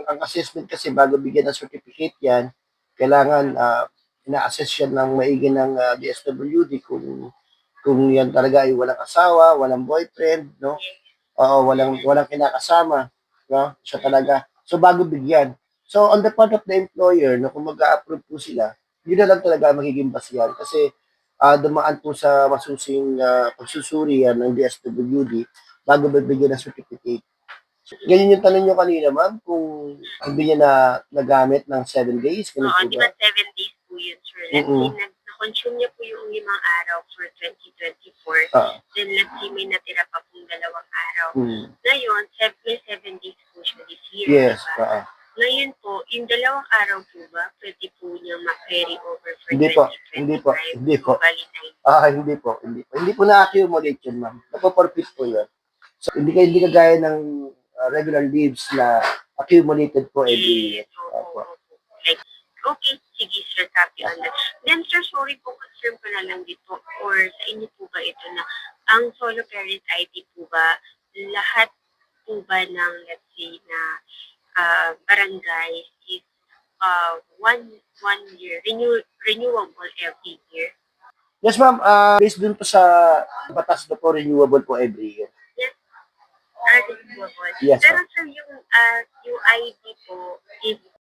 ang assessment kasi bago bigyan ng certificate yan, kailangan ina-assess yan ng maigi ng DSWD kung yan talaga ay walang asawa, walang boyfriend, no? Oo, walang kinakasama, no? Siya talaga. So bago bigyan. So on the part of the employer, no, kung mag-a-approve po sila, yun na lang talaga magiging basihan kasi dumaan po sa masusing pagsusuri yan ng DSWD bago bibigyan ng certificate. Ganyan yung tanong nyo kanina, ma'am, kung hindi niya nagamit ng 7 days, ganun Oo, po di ba? ba 7 days po yun, sir? Let's say, na-consume niya po yung 5 araw for 2024. Then, let's say, may natira pa pong 2 araw. Ngayon, may 7 days po siya this year, Yes, diba? Ngayon po, yung 2 araw po ba, pwede po niya ma-carry over for Hindi po, 2025? hindi po, hindi po. Bali 9. Hindi po. Hindi po na-accumulate yun, ma'am. Napaporfit po yun. So, hindi kagaya ng regular leaves na accumulated po every year. Like, okay, sige sir, copy on that. Then sir, sorry po, confirm ko na lang dito, or sa inyo po ba ito na, ang solo parent ID po ba, lahat po ba ng, let's say, na barangay is one year, renewable every year? Yes, ma'am. Based dun po sa batas na po, renewable po every year. Yes, renewable. Yes, Pero ma'am. sir, yung ID po, is